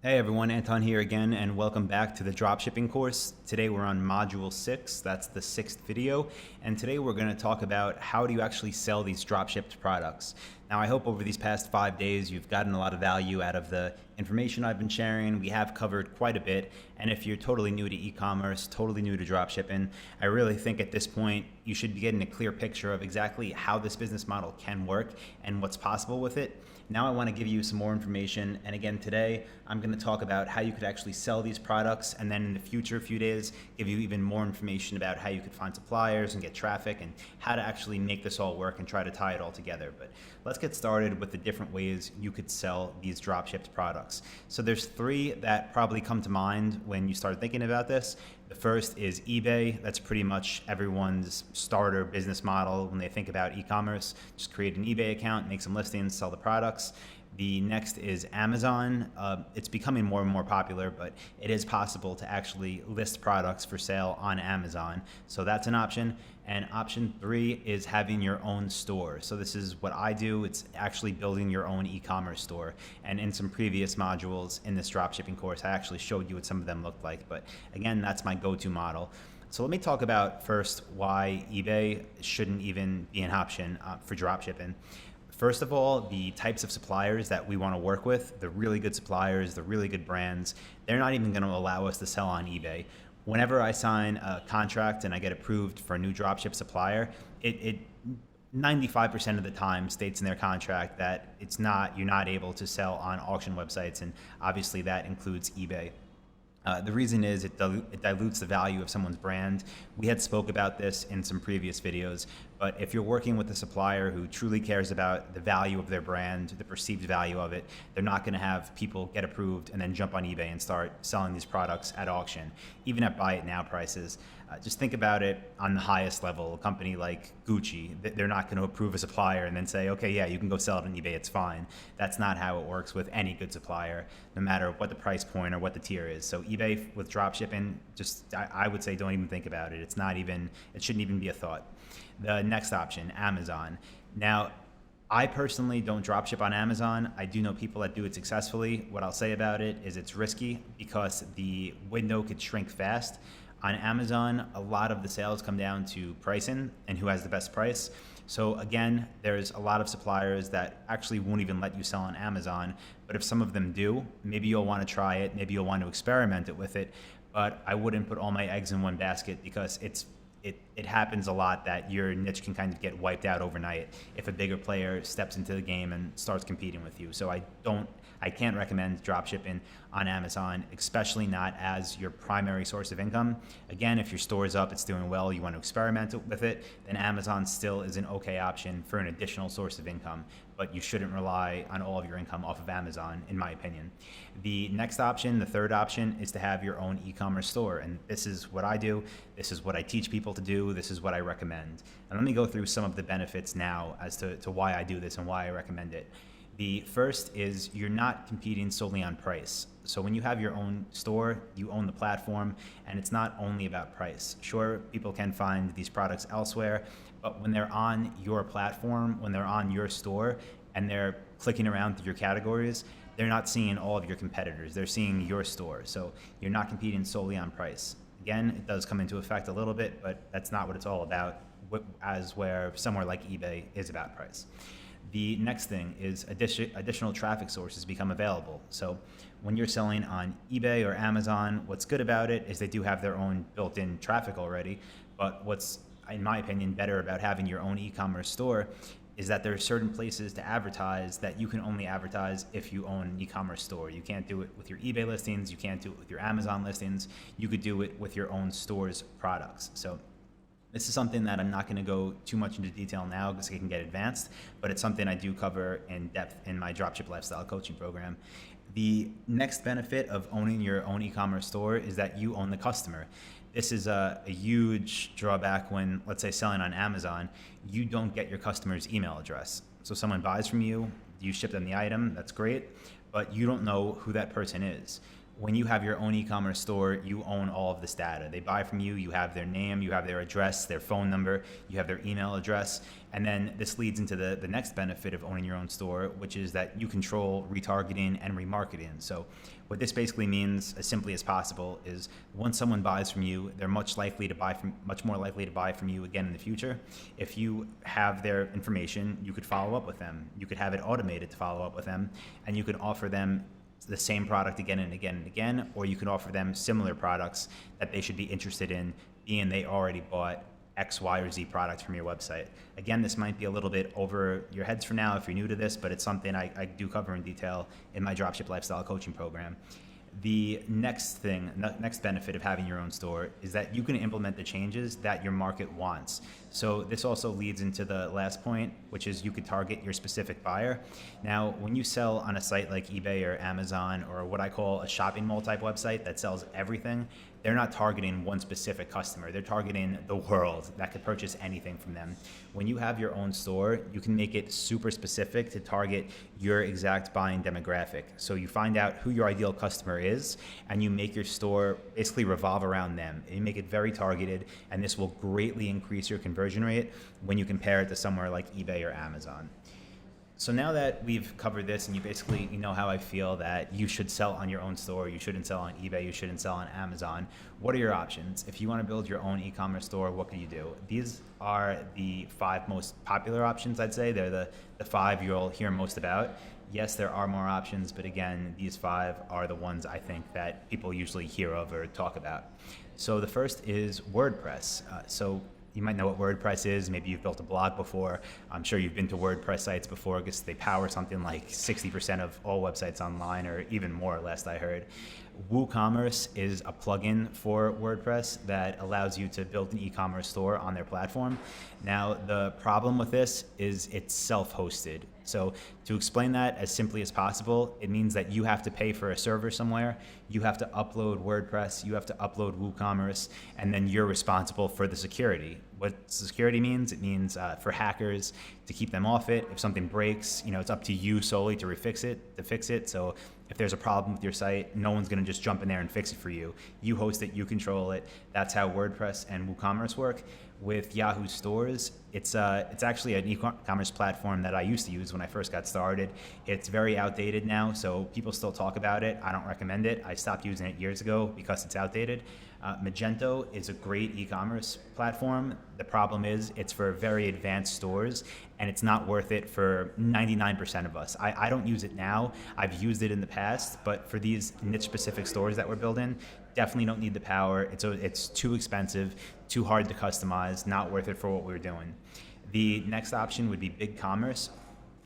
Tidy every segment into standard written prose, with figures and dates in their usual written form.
Hey everyone, Anton here again, and welcome back to the dropshipping course. Today we're on module 6, that's the 6th video, and today we're going to talk about how do you actually sell these dropshipped products. Now I hope over these past 5 days you've gotten a lot of value out of the information I've been sharing. We have covered quite a bit, and if you're totally new to e-commerce, totally new to dropshipping, I really think at this point you should be getting a clear picture of exactly how this business model can work and what's possible with it. Now I want to give you some more information, and again today I'm going to talk about how you could actually sell these products, and then in the future few days give you even more information about how you could find suppliers and get traffic and how to actually make this all work and try to tie it all together. But let's get started with the different ways you could sell these dropshipped products. So there's 3 that probably come to mind when you start thinking about this. The first is eBay. That's pretty much everyone's starter business model when they think about e-commerce. Just create an eBay account, make some listings, sell the products. The next is Amazon. It's becoming more and more popular, but it is possible to actually list products for sale on Amazon. So that's an option. And option 3 is having your own store. So this is what I do. It's actually building your own e-commerce store. And in some previous modules in this dropshipping course, I actually showed you what some of them looked like. But again, that's my go-to model. So let me talk about first why eBay shouldn't even be an option for dropshipping. First of all, the types of suppliers that we want to work with, the really good suppliers, the really good brands, they're not even going to allow us to sell on eBay. Whenever I sign a contract and I get approved for a new dropship supplier, it 95% of the time states in their contract that you're not able to sell on auction websites, and obviously that includes eBay. The reason is it dilutes the value of someone's brand. We had spoke about this in some previous videos, but if you're working with a supplier who truly cares about the value of their brand, the perceived value of it, they're not going to have people get approved and then jump on eBay and start selling these products at auction, even at buy it now prices. Just think about it on the highest level. A company like Gucci, they're not going to approve a supplier and then say, okay, yeah, you can go sell it on eBay, it's fine. That's not how it works with any good supplier, no matter what the price point or what the tier is. So eBay with dropshipping, I would say don't even think about it. It shouldn't even be a thought. The next option, Amazon. Now, I personally don't dropship on Amazon. I do know people that do it successfully. What I'll say about it is it's risky because the window could shrink fast. On Amazon, a lot of the sales come down to pricing and who has the best price. So again, there's a lot of suppliers that actually won't even let you sell on Amazon, but if some of them do, maybe you'll want to try it, maybe you'll want to experiment it with it, but I wouldn't put all my eggs in one basket because it happens a lot that your niche can kind of get wiped out overnight if a bigger player steps into the game and starts competing with you. So I can't recommend dropshipping on Amazon, especially not as your primary source of income. Again, if your store is up, it's doing well, you want to experiment with it, then Amazon still is an okay option for an additional source of income, but you shouldn't rely on all of your income off of Amazon, in my opinion. The next option, the third option, is to have your own e-commerce store, and this is what I do, this is what I teach people to do, this is what I recommend. And let me go through some of the benefits now as to why I do this and why I recommend it. The first is you're not competing solely on price. So when you have your own store, you own the platform, and it's not only about price. Sure, people can find these products elsewhere, but when they're on your platform, when they're on your store, and they're clicking around through your categories, they're not seeing all of your competitors. They're seeing your store. So you're not competing solely on price. Again, it does come into effect a little bit, but that's not what it's all about, as where somewhere like eBay is about price. The next thing is additional traffic sources become available. So when you're selling on eBay or Amazon, what's good about it is they do have their own built-in traffic already, but what's, in my opinion, better about having your own e-commerce store is that there are certain places to advertise that you can only advertise if you own an e-commerce store. You can't do it with your eBay listings, you can't do it with your Amazon listings, you could do it with your own store's products. So this is something that I'm not going to go too much into detail now because it can get advanced, but it's something I do cover in depth in my Dropship Lifestyle Coaching Program. The next benefit of owning your own e-commerce store is that you own the customer. This is a huge drawback when, let's say, selling on Amazon, you don't get your customer's email address. So someone buys from you, you ship them the item, that's great, but you don't know who that person is. When you have your own e-commerce store, you own all of this data. They buy from you, you have their name, you have their address, their phone number, you have their email address. And then this leads into the next benefit of owning your own store, which is that you control retargeting and remarketing. So what this basically means, as simply as possible, is once someone buys from you, they're much more likely to buy from you again in the future. If you have their information, you could follow up with them. You could have it automated to follow up with them, and you could offer them the same product again and again and again, or you can offer them similar products that they should be interested in, being they already bought X, Y, or Z product from your website. Again, this might be a little bit over your heads for now if you're new to this, but it's something I do cover in detail in my Dropship Lifestyle Coaching Program. The next benefit of having your own store is that you can implement the changes that your market wants. So this also leads into the last point, which is you could target your specific buyer. Now, when you sell on a site like eBay or Amazon, or what I call a shopping mall type website that sells everything, they're not targeting one specific customer. They're targeting the world that could purchase anything from them. When you have your own store, you can make it super specific to target your exact buying demographic. So you find out who your ideal customer is, and you make your store basically revolve around them. You make it very targeted, and this will greatly increase your conversion rate when you compare it to somewhere like eBay or Amazon. So now that we've covered this and you know how I feel that you should sell on your own store, you shouldn't sell on eBay, you shouldn't sell on Amazon, what are your options? If you want to build your own e-commerce store, what can you do? These are the 5 most popular options, I'd say. They're the 5 you'll hear most about. Yes, there are more options, but again, these 5 are the ones I think that people usually hear of or talk about. So the first is WordPress. You might know what WordPress is. Maybe you've built a blog before. I'm sure you've been to WordPress sites before because they power something like 60% of all websites online, or even more, last I heard. WooCommerce is a plugin for WordPress that allows you to build an e-commerce store on their platform. Now, the problem with this is it's self-hosted. So to explain that as simply as possible, it means that you have to pay for a server somewhere, you have to upload WordPress, you have to upload WooCommerce, and then you're responsible for the security. What security means, it means for hackers to keep them off it. If something breaks, it's up to you solely to fix it. So if there's a problem with your site, no one's gonna just jump in there and fix it for you. You host it, you control it. That's how WordPress and WooCommerce work. With Yahoo Stores, it's actually an e-commerce platform that I used to use when I first got started. It's very outdated now, so people still talk about it. I don't recommend it. I stopped using it years ago because it's outdated. Magento is a great e-commerce platform. The problem is it's for very advanced stores, and it's not worth it for 99% of us. I don't use it now. I've used it in the past, but for these niche-specific stores that we're building, definitely don't need the power. It's too expensive, too hard to customize, not worth it for what we're doing. The next option would be BigCommerce,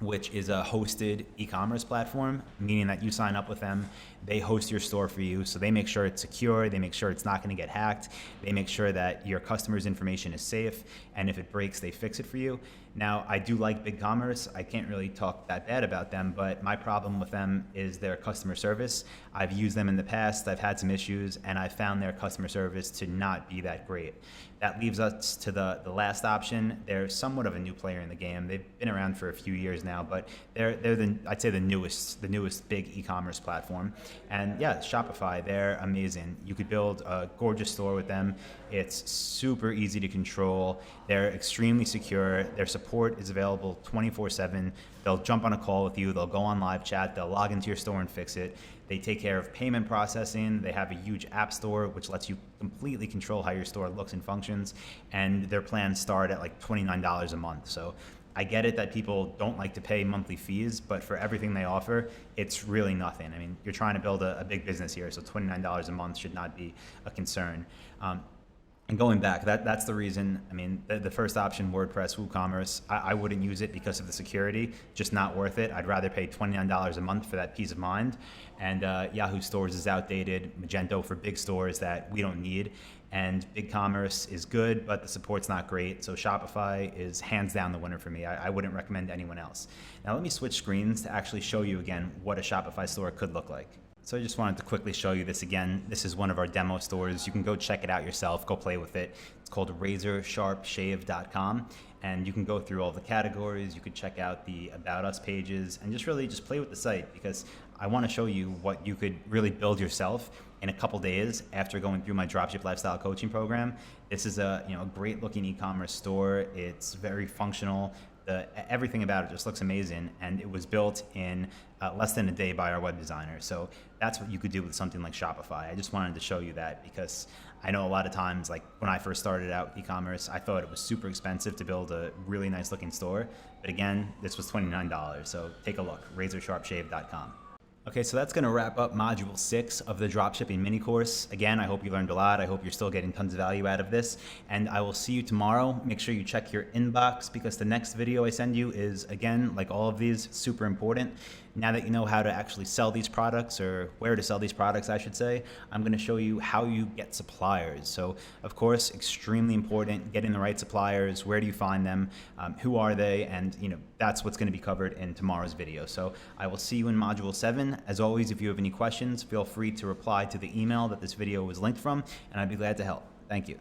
which is a hosted e-commerce platform, meaning that you sign up with them, they host your store for you, so they make sure it's secure, they make sure it's not going to get hacked, they make sure that your customers' information is safe, and if it breaks, they fix it for you. Now, I do like BigCommerce. I can't really talk that bad about them, but my problem with them is their customer service. I've used them in the past, I've had some issues, and I found their customer service to not be that great. That leaves us to the last option. They're somewhat of a new player in the game. They've been around for a few years now, but they're I'd say the newest big e-commerce platform. And yeah, Shopify, they're amazing. You could build a gorgeous store with them. It's super easy to control. They're extremely secure. Their support is available 24/7. They'll jump on a call with you. They'll go on live chat. They'll log into your store and fix it. They take care of payment processing. They have a huge app store, which lets you completely control how your store looks and functions. And their plans start at like $29 a month. So I get it that people don't like to pay monthly fees, but for everything they offer, it's really nothing. I mean, you're trying to build a big business here, so $29 a month should not be a concern. And going back, that's the reason. I mean, the first option, WordPress, WooCommerce, I wouldn't use it because of the security, just not worth it. I'd rather pay $29 a month for that peace of mind. And Yahoo Stores is outdated. Magento for big stores that we don't need. And BigCommerce is good, but the support's not great. So Shopify is hands down the winner for me. I wouldn't recommend anyone else. Now let me switch screens to actually show you again what a Shopify store could look like. So I just wanted to quickly show you this again. This is one of our demo stores. You can go check it out yourself, go play with it. It's called RazorSharpShave.com. And you can go through all the categories. You could check out the About Us pages and just play with the site, because I want to show you what you could really build yourself in a couple days after going through my Dropship Lifestyle Coaching Program. This is a great looking e-commerce store. It's very functional. Everything about it just looks amazing, and it was built in less than a day by our web designer. So that's what you could do with something like Shopify. I just wanted to show you that because I know a lot of times, like when I first started out with e-commerce, I thought it was super expensive to build a really nice looking store. But again, this was $29. So take a look, razorsharpshave.com. Okay, so that's going to wrap up module 6 of the dropshipping mini course. Again, I hope you learned a lot. I hope you're still getting tons of value out of this. And I will see you tomorrow. Make sure you check your inbox because the next video I send you is, again, like all of these, super important. Now that you know how to actually sell these products, or where to sell these products, I should say, I'm going to show you how you get suppliers. So, of course, extremely important, getting the right suppliers. Where do you find them? Who are they? And, that's what's going to be covered in tomorrow's video. So I will see you in module 7. As always, if you have any questions, feel free to reply to the email that this video was linked from, and I'd be glad to help. Thank you.